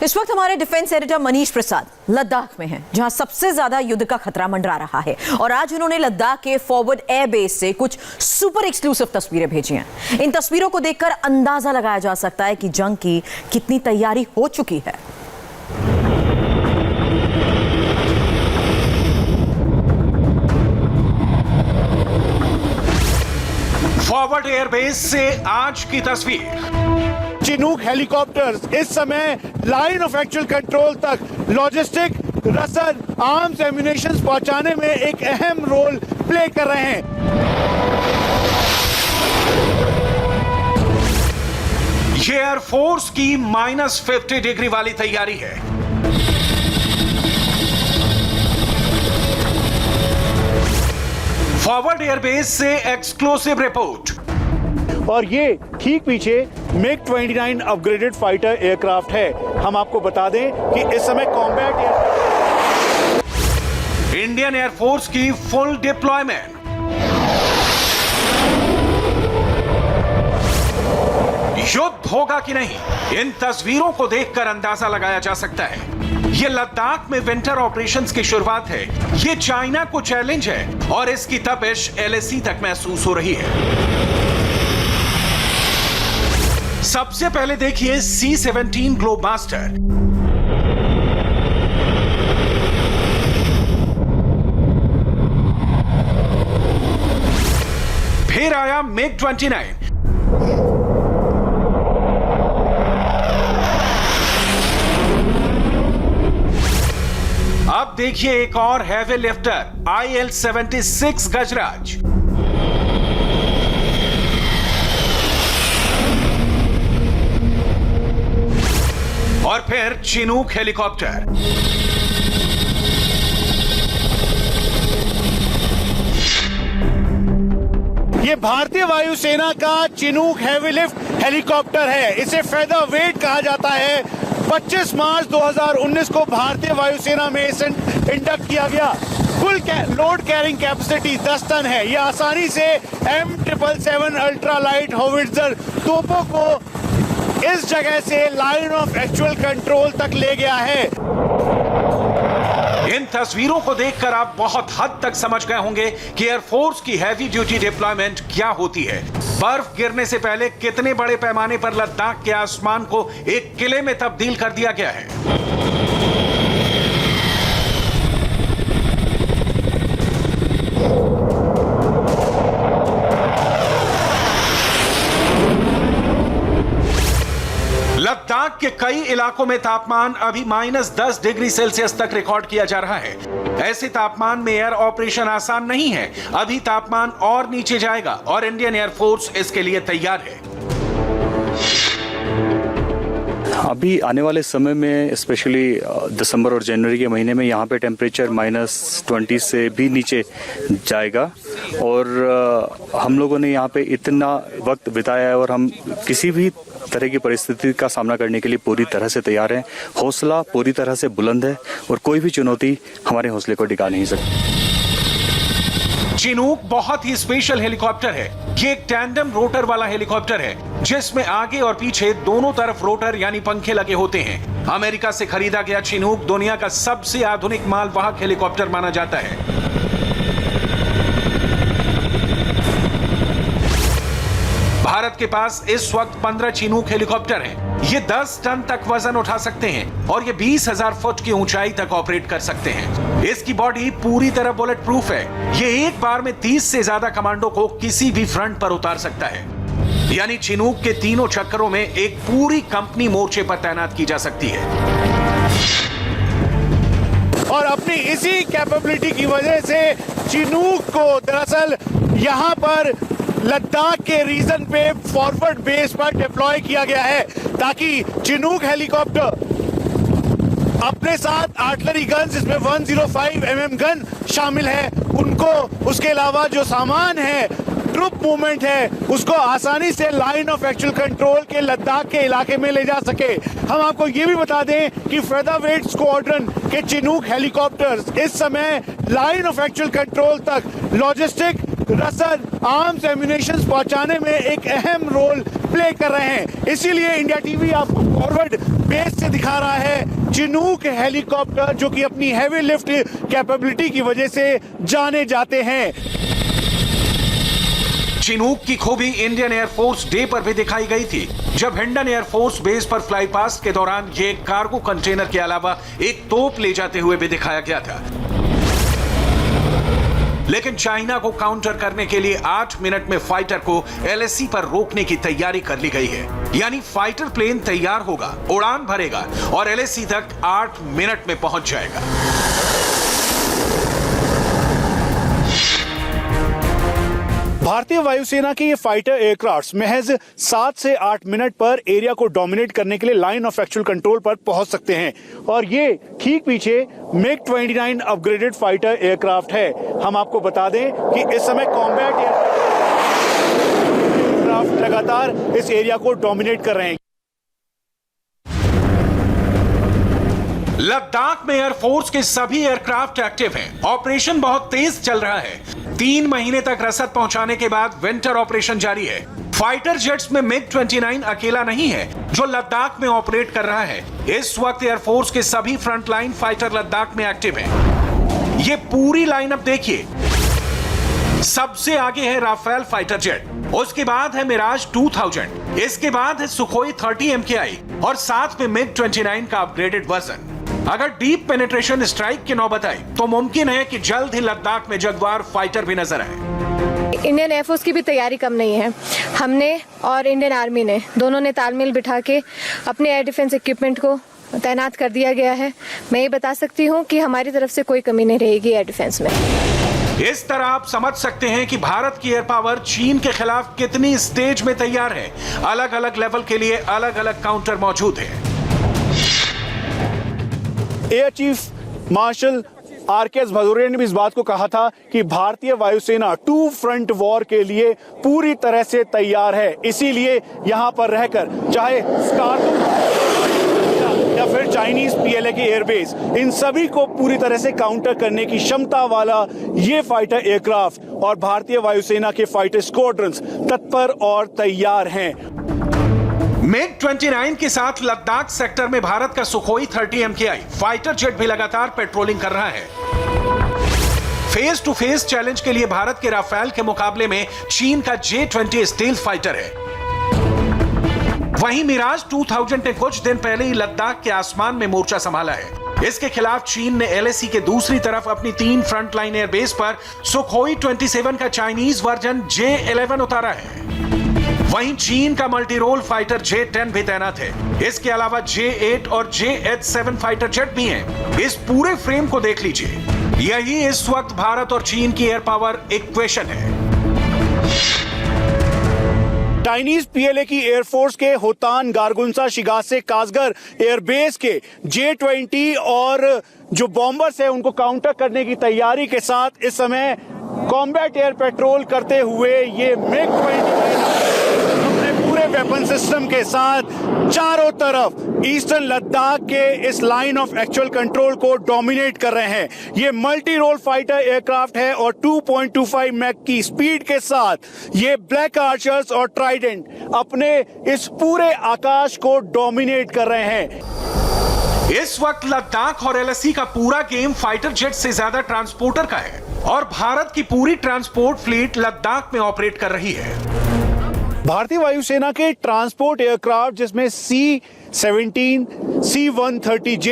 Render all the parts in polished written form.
इस वक्त हमारे डिफेंस एडिटर मनीष प्रसाद लद्दाख में हैं, जहां सबसे ज्यादा युद्ध का खतरा मंडरा रहा है। और आज उन्होंने लद्दाख के फॉरवर्ड एयर बेस से कुछ सुपर एक्सक्लूसिव तस्वीरें भेजी हैं। इन तस्वीरों को देखकर अंदाजा लगाया जा सकता है कि जंग की कितनी तैयारी हो चुकी है। फॉरवर्ड एयरबेस से आज की तस्वीर। चिनूक हेलीकॉप्टर्स इस समय लाइन ऑफ एक्चुअल कंट्रोल तक लॉजिस्टिक, रसद, आर्म्स, एम्यूनेशंस पहुंचाने में एक अहम रोल प्ले कर रहे हैं। ये एयरफोर्स की -50 डिग्री वाली तैयारी है। फॉरवर्ड एयरबेस से एक्सक्लूसिव रिपोर्ट। और ये ठीक पीछे MiG-29 अपग्रेडेड फाइटर एयरक्राफ्ट है। हम आपको बता दें कि इस समय कॉम्बैट इंडियन एयरफोर्स की फुल डिप्लॉयमेंट। युद्ध होगा कि नहीं, इन तस्वीरों को देखकर अंदाजा लगाया जा सकता है। ये लद्दाख में विंटर ऑपरेशंस की शुरुआत है। ये चाइना को चैलेंज है और इसकी तपिश LAC तक महसूस हो रही है। सबसे पहले देखिए C-17 ग्लोबमास्टर। फिर आया MiG-29। अब देखिए एक और हैवी लिफ्टर IL-76 गजराज। और फिर चिनूक हेलीकॉप्टर। ये भारतीय वायुसेना का चिनूक हेवी लिफ्ट हेलीकॉप्टर है। इसे फेदर वेट कहा जाता है। 25 मार्च 2019 को भारतीय वायुसेना में इसे इंडक्ट किया गया। Full load carrying capacity 10 ton है। यह आसानी से M777 अल्ट्रा लाइट होविट्जर तोपों को इस जगह से लाइन ऑफ एक्चुअल कंट्रोल तक ले गया है। इन तस्वीरों को देखकर आप बहुत हद तक समझ गए होंगे कि एयरफोर्स की हैवी ड्यूटी डिप्लॉयमेंट क्या होती है। बर्फ गिरने से पहले कितने बड़े पैमाने पर लद्दाख के आसमान को एक किले में तब्दील कर दिया गया है। लद्दाख के कई इलाकों में तापमान अभी -10 डिग्री सेल्सियस तक रिकॉर्ड किया जा रहा है। ऐसे तापमान में एयर ऑपरेशन आसान नहीं है। अभी तापमान और नीचे जाएगा और इंडियन एयरफोर्स इसके लिए तैयार है। अभी आने वाले समय में स्पेशली दिसंबर और जनवरी के महीने में यहाँ पे टेम्परेचर -20 से भी नीचे जाएगा। और हम लोगों ने यहाँ पे इतना वक्त बिताया है और हम किसी भी तरह की परिस्थिति का सामना करने के लिए पूरी तरह से तैयार हैं। हौसला पूरी तरह से बुलंद है और कोई भी चुनौती हमारे हौसले को टिका नहीं सकती। चिनूक बहुत ही स्पेशल हेलीकॉप्टर है। ये एक टैंडम रोटर वाला हेलीकॉप्टर है, जिसमें आगे और पीछे दोनों तरफ रोटर यानी पंखे लगे होते हैं। अमेरिका से खरीदा गया चिनूक दुनिया का सबसे आधुनिक मालवाहक हेलीकॉप्टर माना जाता है। भारत के पास इस वक्त 15 चिनूक हेलीकॉप्टर हैं। ये 10 टन तक वजन उठा सकते हैं और ये 20,000 फुट की ऊंचाई तक ऑपरेट कर सकते हैं। इसकी बॉडी पूरी तरह बुलेट प्रूफ है। ये एक बार में 30 से ज्यादा कमांडो को किसी भी फ्रंट पर उतार सकता है। यानी चिनूक के तीनों चक्करों में एक पूरी कंपनी मोर्चे पर तैनात की जा सकती है। और अपनी इसी कैपेबिलिटी की वजह से चिनूक को दरअसल यहाँ पर लद्दाख के रीजन पे फॉरवर्ड बेस पर डिप्लॉय किया गया है, ताकि चिनूक हेलीकॉप्टर अपने साथ आर्टिलरी गन, जिसमें 105 mm गन शामिल है, उनको, उसके अलावा जो सामान है, ट्रुप मूवमेंट है, उसको आसानी से लाइन ऑफ एक्चुअल कंट्रोल के लद्दाख के इलाके में ले जा सके। हम आपको ये भी बता दें कि फेदरवेट स्क्वाड्रन के चिनूक हेलीकॉप्टर्स इस समय लाइन ऑफ एक्चुअल कंट्रोल तक लॉजिस्टिक, रसद, आर्म्स, एम्यूनेशंस पहुंचाने में एक अहम रोल प्ले कर रहे हैं। इसीलिए इंडिया टीवी आपको फॉरवर्ड बेस से दिखा रहा है चिनूक हेलीकॉप्टर, जो कि अपनी हैवी लिफ्ट कैपेबिलिटी की वजह से जाने जाते हैं। चिनूक की खूबी इंडियन एयरफोर्स डे पर भी दिखाई गई थी, जब हिंडन एयरफोर्स बेस पर फ्लाई पास्ट के दौरान ये कार्गो कंटेनर के अलावा एक तोप ले जाते हुए भी दिखाया गया था। लेकिन चाइना को काउंटर करने के लिए 8 मिनट में फाइटर को एलएसी पर रोकने की तैयारी कर ली गई है। यानी फाइटर प्लेन तैयार होगा, उड़ान भरेगा और एलएसी तक 8 मिनट में पहुंच जाएगा। भारतीय वायुसेना के ये फाइटर एयरक्राफ्ट महज 7 से 8 मिनट पर एरिया को डोमिनेट करने के लिए लाइन ऑफ एक्चुअल कंट्रोल पर पहुंच सकते हैं। और ये ठीक पीछे MiG-29 अपग्रेडेड फाइटर एयरक्राफ्ट है। हम आपको बता दें कि इस समय कॉम्बैट एयरक्राफ्ट लगातार इस एरिया को डोमिनेट कर रहे हैं। लद्दाख में एयरफोर्स के सभी एयरक्राफ्ट एक्टिव हैं। ऑपरेशन बहुत तेज चल रहा है। 3 महीने तक रसद पहुंचाने के बाद विंटर ऑपरेशन जारी है। फाइटर जेट्स में MiG-29 अकेला नहीं है जो लद्दाख में ऑपरेट कर रहा है। इस वक्त एयरफोर्स के सभी फ्रंटलाइन फाइटर लद्दाख में एक्टिव हैं। ये पूरी लाइनअप देखिए। सबसे आगे है राफेल फाइटर जेट, उसके बाद है मिराज 2000, इसके बाद है सुखोई 30 MKI और साथ में MiG-29 का अपग्रेडेड वर्जन। अगर डीप पेनिट्रेशन स्ट्राइक की नौबत आई तो मुमकिन है कि जल्द ही लद्दाख में जगुआर फाइटर भी नजर आए। इंडियन एयरफोर्स की भी तैयारी कम नहीं है। हमने और इंडियन आर्मी ने दोनों ने तालमेल बिठा के अपने एयर डिफेंस इक्विपमेंट को तैनात कर दिया गया है। मैं ये बता सकती हूँ कि हमारी तरफ से कोई कमी नहीं रहेगी एयर डिफेंस में। इस तरह आप समझ सकते हैं कि भारत की एयर पावर चीन के खिलाफ कितनी स्टेज में तैयार है। अलग अलग लेवल के लिए अलग अलग काउंटर मौजूद है। Air chief marshal RKS Bhadauria ने भी इस बात को कहा था कि भारतीय वायुसेना 2 फ्रंट वॉर के लिए पूरी तरह से तैयार है। इसीलिए यहां पर रहकर चाहे स्कार्दू या फिर चाइनीज PLA के एयरबेस, इन सभी को पूरी तरह से काउंटर करने की क्षमता वाला ये फाइटर एयरक्राफ्ट और भारतीय वायुसेना के फाइटर स्क्वाड्रंस तत्पर और तैयार हैं। MiG-29 के साथ लद्दाख सेक्टर में भारत का सुखोई 30 MKI फाइटर जेट भी लगातार पेट्रोलिंग कर रहा है। फेस टू फेस चैलेंज के लिए भारत के राफेल के मुकाबले में चीन का J-20 स्टील्थ फाइटर है। वहीं मिराज 2000 ने कुछ दिन पहले ही लद्दाख के आसमान में मोर्चा संभाला है। इसके खिलाफ चीन ने LAC के दूसरी तरफ अपनी 3 फ्रंटलाइन एयरबेस पर सुखोई 27 का चाइनीज वर्जन J-11 उतारा है। वहीं चीन का मल्टी रोल फाइटर J-10 भी तैनात है। इसके अलावा J-8 और J-H-7 फाइटर जेट भी हैं। इस पूरे फ्रेम को देख लीजिए। यही इस वक्त भारत और चीन की एयर पावर इक्वेशन है। चाइनीज PLA की एयरफोर्स के होतान, गारगुंसा, शिगासे, कासगर एयरबेस के J-20 और जो बॉम्बर्स है उनको काउंटर करने की तैयारी के साथ इस समय कॉम्बैट एयर पेट्रोल करते हुए ये MiG-29 अपने पूरे वेपन सिस्टम के साथ चारों तरफ ईस्टर्न लद्दाख के इस लाइन ऑफ एक्चुअल कंट्रोल को डोमिनेट कर रहे हैं। ये मल्टी रोल फाइटर एयरक्राफ्ट है और 2.25 मैक की स्पीड के साथ ये ब्लैक आर्चर्स और ट्राइडेंट अपने इस पूरे आकाश को डोमिनेट कर रहे हैं। इस वक्त लद्दाख और LAC का पूरा गेम फाइटर जेट से ज्यादा ट्रांसपोर्टर का है और भारत की पूरी ट्रांसपोर्ट फ्लीट लद्दाख में ऑपरेट कर रही है। भारतीय वायुसेना के ट्रांसपोर्ट एयरक्राफ्ट जिसमें C-17, C-130J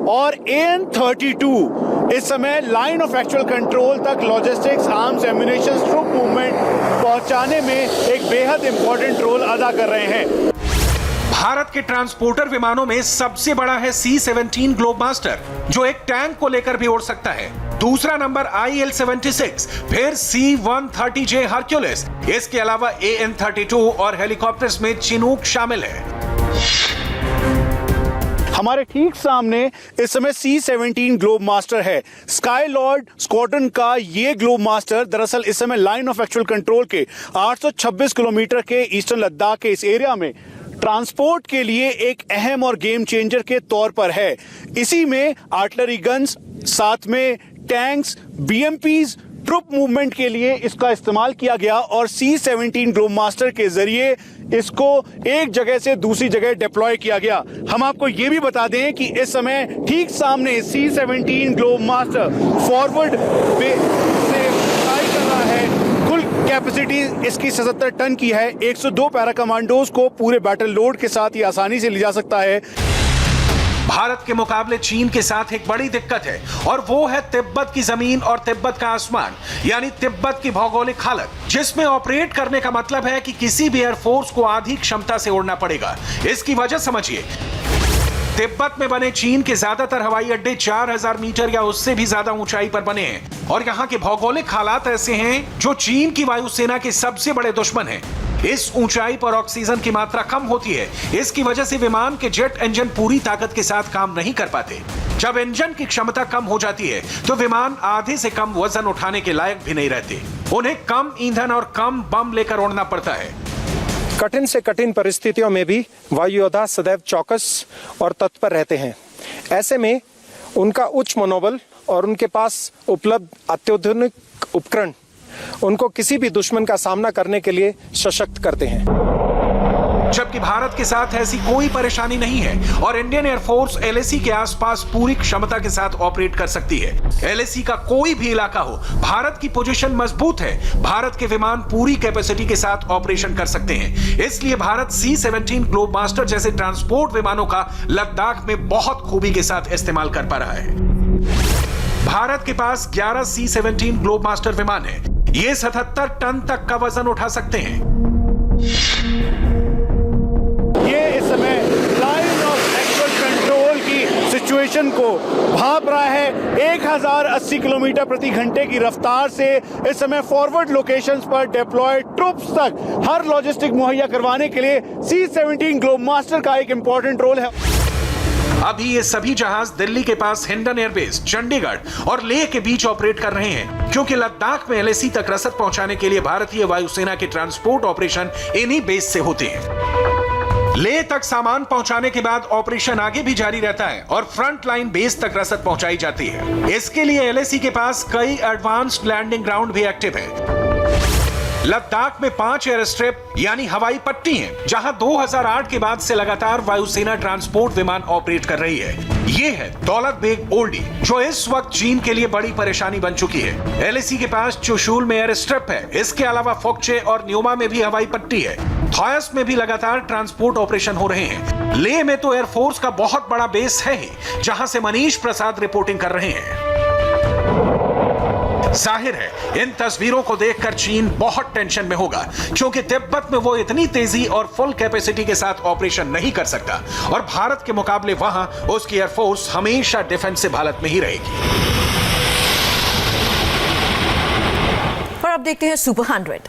और AN-32 इस समय लाइन ऑफ एक्चुअल कंट्रोल तक logistics, arms, ammunition, troop movement पहुंचाने में एक बेहद इंपॉर्टेंट रोल अदा कर रहे हैं। भारत के ट्रांसपोर्टर विमानों में सबसे बड़ा है C-17 ग्लोबमास्टर, जो एक टैंक को लेकर भी उड़ सकता है। दूसरा नंबर IL-76, फिर C-130J हरक्यूलिस, इसके अलावा AN-32 और हेलीकॉप्टर्स में चिनूक शामिल है। हमारे ठीक सामने इस समय C-17 ग्लोबमास्टर है। स्काई लॉर्ड स्क्वाड्रन का ये ग्लोबमास्टर दरअसल इस समय लाइन ऑफ एक्चुअल कंट्रोल के 826 किलोमीटर के ईस्टर्न लद्दाख के इस एरिया में ट्रांसपोर्ट के लिए एक अहम और गेम चेंजर के तौर पर है। इसी में आर्टिलरी गन्स, साथ में टैंक्स, BMPs, ट्रुप मूवमेंट के लिए इसका इस्तेमाल किया गया और C-17 ग्लोबमास्टर के जरिए इसको एक जगह से दूसरी जगह डिप्लॉय किया गया। हम आपको ये भी बता दें कि इस समय ठीक सामने C-17 ग्लोबमास्टर फॉरवर्ड से फ्लाई कर रहा है। कुल कैपेसिटी इसकी 77 टन की है। 102 पैरा कमांडोज को पूरे बैटल लोड के साथ ये आसानी से ले जा सकता है। भारत के मुकाबले चीन के साथ एक बड़ी दिक्कत है और वो है तिब्बत की जमीन और तिब्बत का आसमान, यानी तिब्बत की भौगोलिक हालत, जिसमें ऑपरेट करने का मतलब है कि किसी भी एयरफोर्स को आधी क्षमता से उड़ना पड़ेगा। इसकी वजह समझिए, तिब्बत में बने चीन के ज्यादातर हवाई अड्डे 4000 मीटर या उससे भी ज्यादा ऊंचाई पर बने हैं और यहाँ के भौगोलिक हालात ऐसे हैं जो चीन की वायुसेना के सबसे बड़े दुश्मन हैं। इस ऊंचाई पर ऑक्सीजन की मात्रा कम होती है, इसकी वजह से विमान के जेट इंजन पूरी ताकत के साथ काम नहीं कर पाते। जब इंजन की क्षमता कम हो जाती है तो विमान आधे से कम वजन उठाने के लायक भी नहीं रहते। उन्हें कम ईंधन और कम बम लेकर उड़ना पड़ता है। कठिन से कठिन परिस्थितियों में भी वायु योद्धा सदैव चौकस और तत्पर रहते हैं। ऐसे में उनका उच्च मनोबल और उनके पास उपलब्ध अत्याधुनिक उपकरण उनको किसी भी दुश्मन का सामना करने के लिए सशक्त करते हैं। जबकि भारत के साथ ऐसी कोई परेशानी नहीं है और इंडियन एयरफोर्स LAC के आसपास पूरी क्षमता के साथ ऑपरेट कर सकती है। LAC का कोई भी इलाका हो, भारत की पोजीशन मजबूत है। भारत के विमान पूरी कैपेसिटी के साथ ऑपरेशन कर सकते हैं। इसलिए भारत C-17 ग्लोबमास्टर जैसे ट्रांसपोर्ट विमानों का लद्दाख में बहुत खूबी के साथ इस्तेमाल कर पा रहा है। भारत के पास 11 C-17 ग्लोबमास्टर विमान है। ये 77 टन तक का वजन उठा सकते हैं। ये इस समय लाइन ऑफ एक्चुअल कंट्रोल की सिचुएशन को भाप रहा है। 1080 किलोमीटर प्रति घंटे की रफ्तार से इस समय फॉरवर्ड लोकेशंस पर डिप्लॉयड ट्रूप्स तक हर लॉजिस्टिक मुहैया करवाने के लिए C-17 ग्लोबमास्टर का एक इंपॉर्टेंट रोल है। अभी ये सभी जहाज दिल्ली के पास हिंडन एयरबेस, चंडीगढ़ और लेह के बीच ऑपरेट कर रहे हैं, क्योंकि लद्दाख में LAC तक रसद पहुंचाने के लिए भारतीय वायुसेना के ट्रांसपोर्ट ऑपरेशन इन्हीं बेस से होते हैं। लेह तक सामान पहुंचाने के बाद ऑपरेशन आगे भी जारी रहता है और फ्रंट लाइन बेस तक रसद पहुंचाई जाती है। इसके लिए LAC के पास कई एडवांस्ड लैंडिंग ग्राउंड भी एक्टिव है। लद्दाख में 5 एयर स्ट्रिप यानी हवाई पट्टी हैं, जहां 2008 के बाद से लगातार वायुसेना ट्रांसपोर्ट विमान ऑपरेट कर रही है। ये है दौलत बेग ओल्डी, जो इस वक्त चीन के लिए बड़ी परेशानी बन चुकी है। LAC के पास चुशूल में एयर स्ट्रिप है। इसके अलावा फोक्चे और न्यूमा में भी हवाई पट्टी है। थॉयस में भी लगातार ट्रांसपोर्ट ऑपरेशन हो रहे हैं। लेह में तो एयरफोर्स का बहुत बड़ा बेस है ही, जहां से मनीष प्रसाद रिपोर्टिंग कर रहे हैं। जाहिर है इन तस्वीरों को देखकर चीन बहुत टेंशन में होगा, क्योंकि तिब्बत में वो इतनी तेजी और फुल कैपेसिटी के साथ ऑपरेशन नहीं कर सकता और भारत के मुकाबले वहां उसकी एयरफोर्स हमेशा डिफेंसिव हालत में ही रहेगी। और अब देखते हैं सुपर 100।